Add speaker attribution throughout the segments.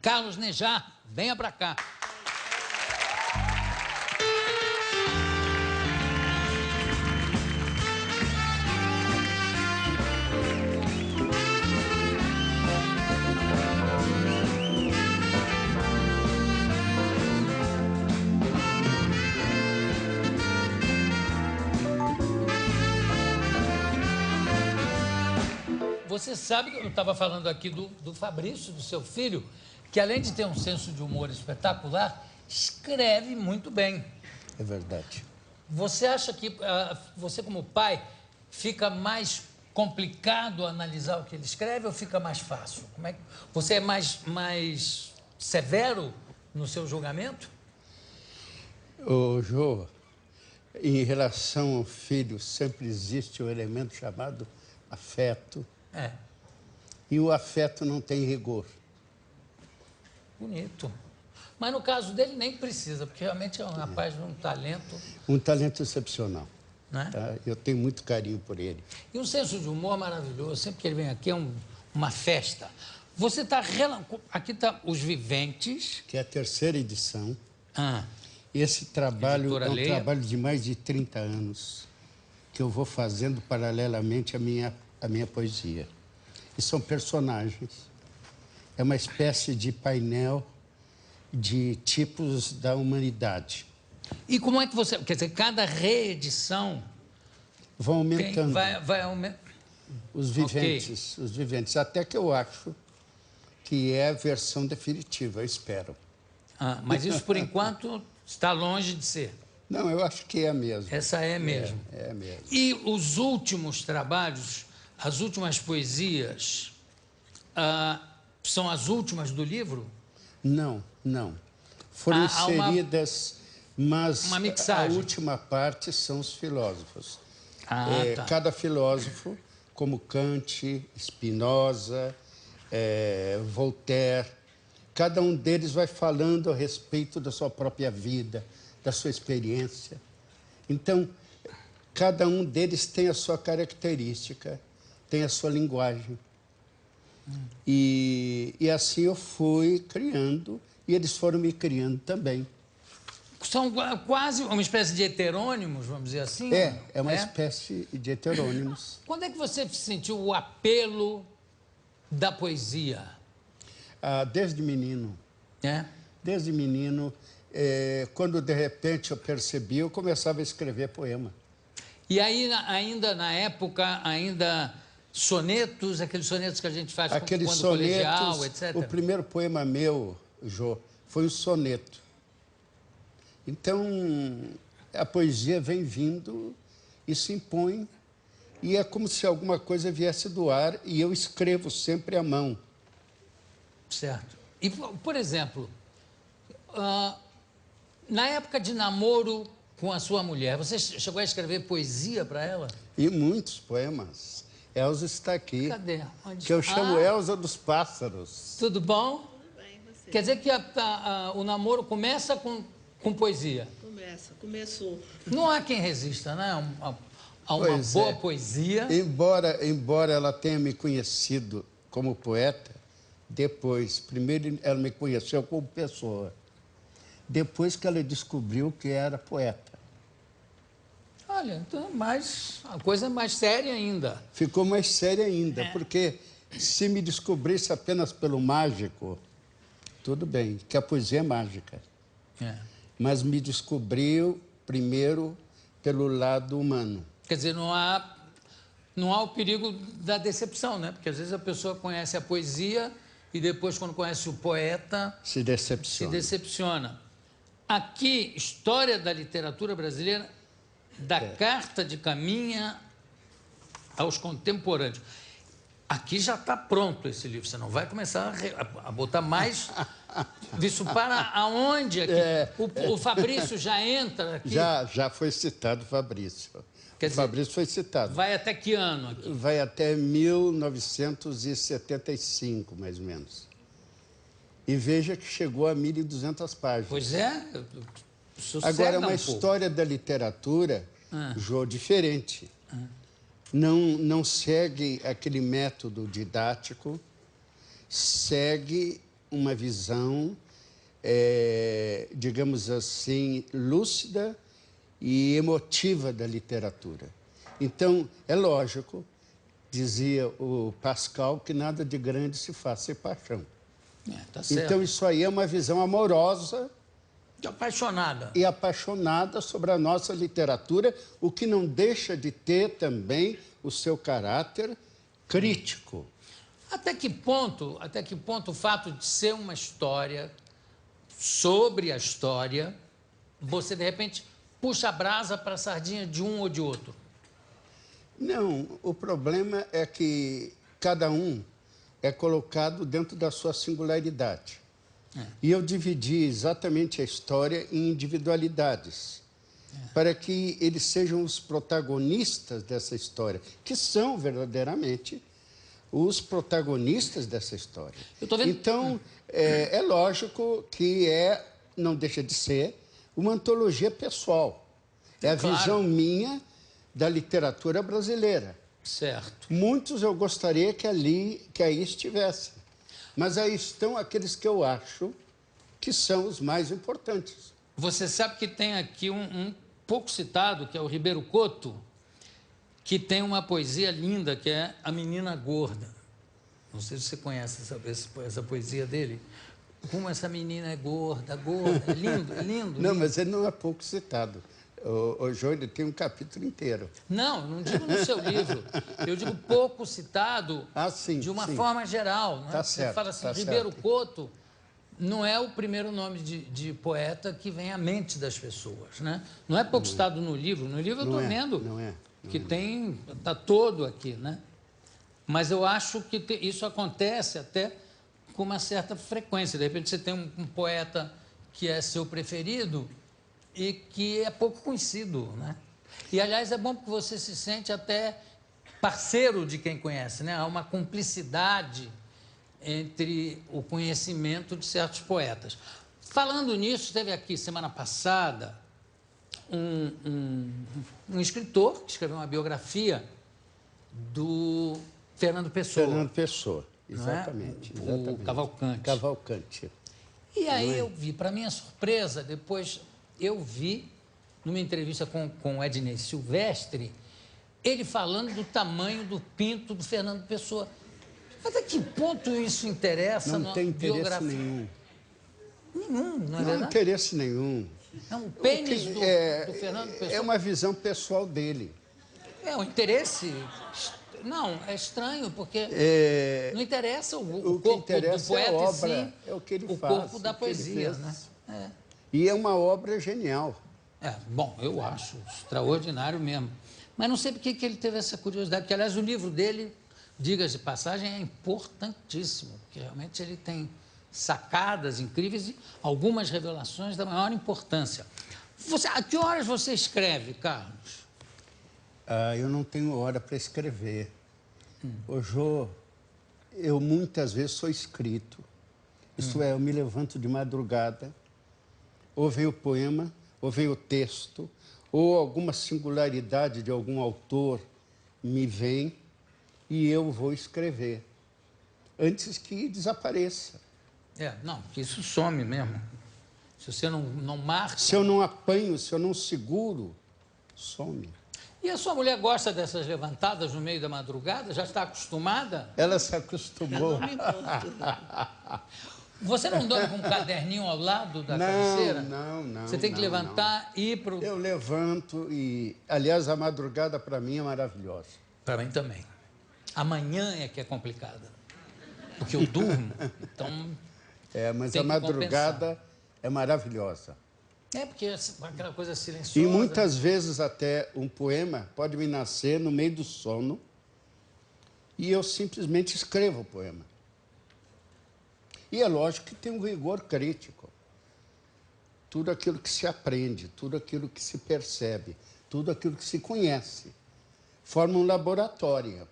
Speaker 1: Carlos Nejar, venha para cá. Você sabe que eu estava falando aqui do Fabrício, do seu filho, que além de ter um senso de humor espetacular, escreve muito bem.
Speaker 2: É verdade.
Speaker 1: Você acha que você, como pai, fica mais complicado analisar o que ele escreve ou fica mais fácil? Como é que você é mais severo no seu julgamento?
Speaker 2: Ô, Jô, em relação ao filho, sempre existe um elemento chamado afeto.
Speaker 1: É.
Speaker 2: E o afeto não tem rigor.
Speaker 1: Bonito. Mas no caso dele nem precisa, porque realmente é um rapaz de um talento...
Speaker 2: Um talento excepcional.
Speaker 1: Né?
Speaker 2: Tá? Eu tenho muito carinho por ele.
Speaker 1: E um senso de humor maravilhoso. Sempre que ele vem aqui é uma festa. Você está... Aqui está Os Viventes.
Speaker 2: Que é a terceira edição.
Speaker 1: Ah.
Speaker 2: Esse trabalho
Speaker 1: Editora
Speaker 2: é um
Speaker 1: Leia.
Speaker 2: trabalho de mais de 30 anos que eu vou fazendo paralelamente à minha poesia. E são personagens. É uma espécie de painel de tipos da humanidade.
Speaker 1: E como é que você... Quer dizer, cada reedição...
Speaker 2: Vão aumentando.
Speaker 1: Vai aumentando.
Speaker 2: Os viventes,
Speaker 1: Okay.
Speaker 2: Os viventes. Até que eu acho que é a versão definitiva, eu espero.
Speaker 1: Ah, mas isso, por enquanto, está longe de ser.
Speaker 2: Não, eu acho que é mesmo.
Speaker 1: Essa é mesmo.
Speaker 2: É mesmo.
Speaker 1: E os últimos trabalhos, as últimas poesias, são as últimas do livro?
Speaker 2: Não. Foram inseridas, mas
Speaker 1: uma mixagem.
Speaker 2: A última parte são os filósofos.
Speaker 1: Tá.
Speaker 2: Cada filósofo, como Kant, Spinoza, Voltaire, cada um deles vai falando a respeito da sua própria vida, da sua experiência. Então, cada um deles tem a sua característica, tem a sua linguagem. E assim eu fui criando, e eles foram me criando também.
Speaker 1: São quase uma espécie de heterônimos, vamos dizer assim?
Speaker 2: É uma espécie de heterônimos.
Speaker 1: Quando é que você sentiu o apelo da poesia?
Speaker 2: Desde menino.
Speaker 1: É?
Speaker 2: Desde menino, quando de repente eu percebi, eu começava a escrever poema.
Speaker 1: E aí, ainda na época, sonetos, aqueles sonetos que a gente faz
Speaker 2: Aqueles
Speaker 1: quando
Speaker 2: sonetos,
Speaker 1: colegial, etc.
Speaker 2: O primeiro poema meu, Jô, foi um soneto. Então, a poesia vem vindo e se impõe, e é como se alguma coisa viesse do ar, e eu escrevo sempre à mão.
Speaker 1: Certo. E, por exemplo, na época de namoro com a sua mulher, você chegou a escrever poesia para ela?
Speaker 2: E muitos poemas. Elza está aqui.
Speaker 1: Cadê? Onde?
Speaker 2: Que eu chamo Elza dos Pássaros.
Speaker 1: Tudo bom?
Speaker 3: Tudo bem, você?
Speaker 1: Quer dizer que o namoro começa com poesia?
Speaker 3: Começou.
Speaker 1: Não há quem resista, né? A uma boa poesia.
Speaker 2: Embora ela tenha me conhecido como poeta, depois, primeiro ela me conheceu como pessoa, depois que ela descobriu que era poeta.
Speaker 1: Olha, então a coisa é mais séria ainda.
Speaker 2: Ficou mais séria ainda, porque se me descobrisse apenas pelo mágico, tudo bem, que a poesia é mágica. Mas me descobriu primeiro pelo lado humano.
Speaker 1: Quer dizer, não há o perigo da decepção, né? Porque às vezes a pessoa conhece a poesia e depois, quando conhece o poeta...
Speaker 2: Se decepciona.
Speaker 1: Aqui, História da Literatura Brasileira, da Carta de Caminha aos Contemporâneos. Aqui já está pronto esse livro, você não vai começar a botar mais... Isso para aonde aqui? O Fabrício já entra aqui?
Speaker 2: Já foi citado o Fabrício.
Speaker 1: Quer dizer,
Speaker 2: Fabrício foi citado.
Speaker 1: Vai até que ano aqui?
Speaker 2: Vai até 1975, mais ou menos. E veja que chegou a 1.200 páginas.
Speaker 1: Pois é.
Speaker 2: Agora, é uma história da literatura, Jô, diferente. Não segue aquele método didático, segue uma visão, digamos assim, lúcida e emotiva da literatura. Então, é lógico, dizia o Pascal, que nada de grande se faz sem paixão.
Speaker 1: Tá certo.
Speaker 2: Então, isso aí é uma visão amorosa
Speaker 1: Apaixonada.
Speaker 2: e apaixonada sobre a nossa literatura, o que não deixa de ter também o seu caráter crítico.
Speaker 1: Até que ponto o fato de ser uma história sobre a história, você, de repente, puxa a brasa para a sardinha de um ou de outro?
Speaker 2: Não, o problema é que cada um é colocado dentro da sua singularidade. E eu dividi exatamente a história em individualidades, para que eles sejam os protagonistas dessa história, que são verdadeiramente os protagonistas dessa história.
Speaker 1: Eu tô vendo...
Speaker 2: Então, é lógico que não deixa de ser uma antologia pessoal. É a
Speaker 1: Claro.
Speaker 2: visão minha da literatura brasileira.
Speaker 1: Certo.
Speaker 2: Muitos eu gostaria que aí estivesse. Mas aí estão aqueles que eu acho que são os mais importantes.
Speaker 1: Você sabe que tem aqui um pouco citado, que é o Ribeiro Couto, que tem uma poesia linda, que é A Menina Gorda. Não sei se você conhece essa poesia dele. Como essa menina é gorda, gorda. É lindo, é lindo.
Speaker 2: Não,
Speaker 1: lindo.
Speaker 2: mas ele não é pouco citado. O João, ele tem um capítulo inteiro.
Speaker 1: Não digo no seu livro. Eu digo pouco citado
Speaker 2: Sim,
Speaker 1: de uma
Speaker 2: sim.
Speaker 1: forma geral. Né?
Speaker 2: Tá
Speaker 1: Você
Speaker 2: certo,
Speaker 1: fala assim,
Speaker 2: tá
Speaker 1: Ribeiro
Speaker 2: certo.
Speaker 1: Couto não é o primeiro nome de poeta que vem à mente das pessoas. Né? Não é pouco citado no livro. No livro eu estou vendo que está todo aqui. Né? Mas eu acho que isso acontece até com uma certa frequência. De repente você tem um poeta que é seu preferido e que é pouco conhecido, né? E, aliás, é bom porque você se sente até parceiro de quem conhece, né? Há uma cumplicidade entre o conhecimento de certos poetas. Falando nisso, teve aqui, semana passada, um escritor que escreveu uma biografia do Fernando Pessoa.
Speaker 2: Fernando Pessoa,
Speaker 1: não é?
Speaker 2: exatamente.
Speaker 1: O Cavalcante.
Speaker 2: Cavalcante.
Speaker 1: E aí eu vi, para minha surpresa, depois eu vi, numa entrevista com o Ednei Silvestre, ele falando do tamanho do pinto do Fernando Pessoa. Até que ponto isso interessa
Speaker 2: Não tem interesse
Speaker 1: biografia?
Speaker 2: nenhum.
Speaker 1: Nenhum, não é
Speaker 2: Não há
Speaker 1: verdade?
Speaker 2: interesse nenhum.
Speaker 1: É um pênis do Fernando Pessoa.
Speaker 2: É uma visão pessoal dele.
Speaker 1: É um interesse... Não, é estranho, porque não interessa o
Speaker 2: que
Speaker 1: corpo
Speaker 2: interessa
Speaker 1: do poeta
Speaker 2: é a
Speaker 1: em
Speaker 2: obra,
Speaker 1: si,
Speaker 2: é o que ele
Speaker 1: o
Speaker 2: faz,
Speaker 1: corpo da
Speaker 2: o que ele
Speaker 1: poesia,
Speaker 2: fez.
Speaker 1: né?
Speaker 2: E é uma obra genial.
Speaker 1: Bom, eu acho extraordinário mesmo. Mas não sei por que ele teve essa curiosidade, porque, aliás, o livro dele, diga-se de passagem, é importantíssimo, porque realmente ele tem sacadas incríveis e algumas revelações da maior importância. A que horas você escreve, Carlos?
Speaker 2: Eu não tenho hora para escrever. Ô, Jô, eu muitas vezes sou escrito. Isso é, eu me levanto de madrugada, ou vem o poema, ou vem o texto, ou alguma singularidade de algum autor me vem e eu vou escrever, antes que desapareça.
Speaker 1: Não, porque isso some mesmo. Se você não marca...
Speaker 2: Se eu não apanho, se eu não seguro, some.
Speaker 1: E a sua mulher gosta dessas levantadas no meio da madrugada? Já está acostumada?
Speaker 2: Ela se acostumou.
Speaker 3: Não me importo.
Speaker 1: Você não dorme com um caderninho ao lado da cabeceira?
Speaker 2: Não.
Speaker 1: Você tem que levantar e ir para o...
Speaker 2: Eu levanto e... Aliás, a madrugada para mim é maravilhosa.
Speaker 1: Para mim também. Amanhã é que é complicada. Porque eu durmo, então...
Speaker 2: Mas
Speaker 1: tem
Speaker 2: a
Speaker 1: que
Speaker 2: madrugada é maravilhosa.
Speaker 1: Porque aquela coisa silenciosa...
Speaker 2: E muitas vezes até um poema pode me nascer no meio do sono e eu simplesmente escrevo o poema. E é lógico que tem um rigor crítico. Tudo aquilo que se aprende, tudo aquilo que se percebe, tudo aquilo que se conhece, forma um laboratório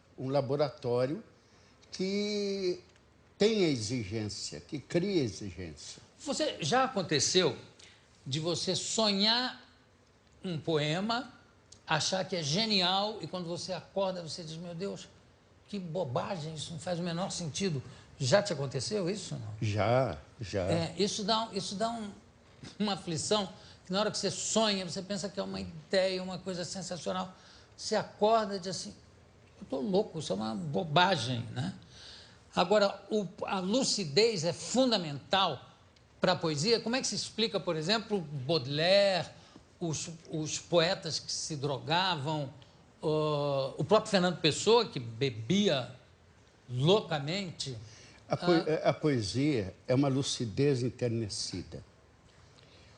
Speaker 2: que tem a exigência, que cria exigência.
Speaker 1: Já aconteceu de você sonhar um poema, achar que é genial, e quando você acorda, você diz, meu Deus, que bobagem, isso não faz o menor sentido. Já te aconteceu isso? Não?
Speaker 2: Já.
Speaker 1: Isso dá uma aflição, que na hora que você sonha, você pensa que é uma ideia, uma coisa sensacional. Você acorda e diz assim, eu estou louco, isso é uma bobagem, né? Agora, a lucidez é fundamental para a poesia. Como é que se explica, por exemplo, Baudelaire, os poetas que se drogavam, o próprio Fernando Pessoa, que bebia loucamente?
Speaker 2: A poesia é uma lucidez enternecida,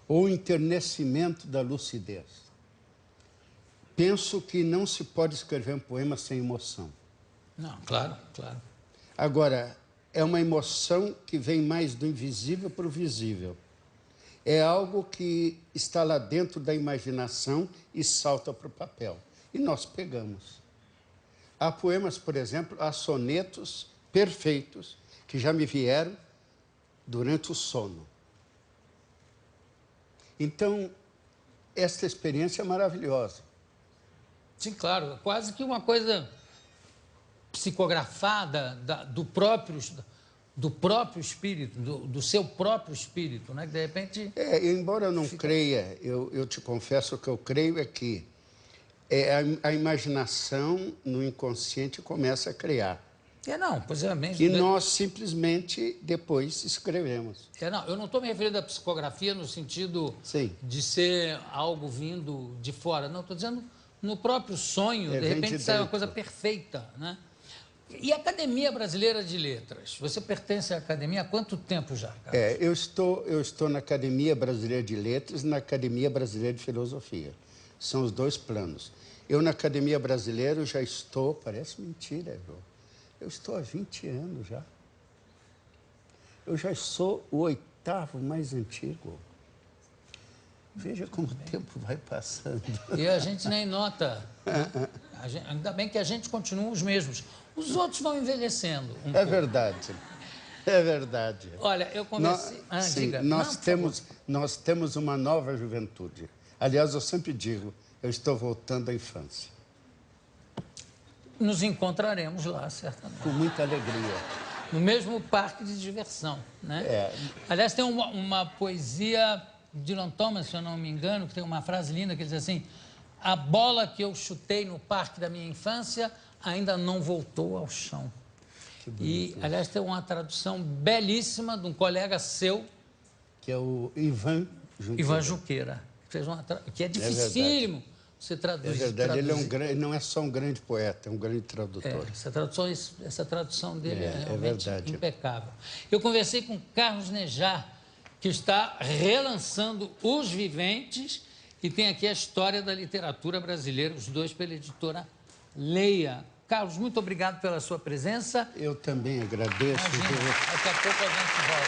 Speaker 2: ou enternecimento da lucidez. Penso que não se pode escrever um poema sem emoção.
Speaker 1: Não, claro.
Speaker 2: Agora, é uma emoção que vem mais do invisível para o visível. É algo que está lá dentro da imaginação e salta para o papel. E nós pegamos. Há poemas, por exemplo, há sonetos perfeitos que já me vieram durante o sono. Então, esta experiência é maravilhosa.
Speaker 1: Sim, claro. Quase que uma coisa psicografada do próprio espírito, do seu próprio espírito, né? Que de repente...
Speaker 2: Embora eu não creia, eu te confesso que eu creio é que a imaginação no inconsciente começa a criar. E nós simplesmente depois escrevemos.
Speaker 1: Eu não estou me referindo à psicografia no sentido de ser algo vindo de fora. Não, estou dizendo no próprio sonho, de repente sai uma coisa perfeita, né? E a Academia Brasileira de Letras? Você pertence à Academia há quanto tempo já, Carlos?
Speaker 2: Eu estou na Academia Brasileira de Letras e na Academia Brasileira de Filosofia. São os dois planos. Eu, na Academia Brasileira, já estou... Parece mentira, eu estou há 20 anos já. Eu já sou o 8º mais antigo. Veja como o tempo vai passando.
Speaker 1: E a gente nem nota. Né? Ainda bem que a gente continua os mesmos. Os outros vão envelhecendo.
Speaker 2: É verdade.
Speaker 1: Olha, eu conversei... diga.
Speaker 2: Nós temos uma nova juventude. Aliás, eu sempre digo, eu estou voltando à infância.
Speaker 1: Nos encontraremos lá, certamente.
Speaker 2: Com muita alegria.
Speaker 1: No mesmo parque de diversão, né? Aliás, tem uma poesia de Dylan Thomas, se eu não me engano, que tem uma frase linda que diz assim: a bola que eu chutei no parque da minha infância ainda não voltou ao chão. E, aliás, tem uma tradução belíssima de um colega seu,
Speaker 2: que é o Ivan
Speaker 1: Junqueira, que é dificílimo você traduzir.
Speaker 2: É verdade, ele não é só um grande poeta, é um grande tradutor.
Speaker 1: Essa tradução dele é realmente impecável. Eu conversei com Carlos Nejar, que está relançando Os Viventes, e tem aqui a história da literatura brasileira, os dois pela editora Leia. Carlos, muito obrigado pela sua presença.
Speaker 2: Eu também agradeço.
Speaker 1: Imagina, daqui a pouco a gente volta.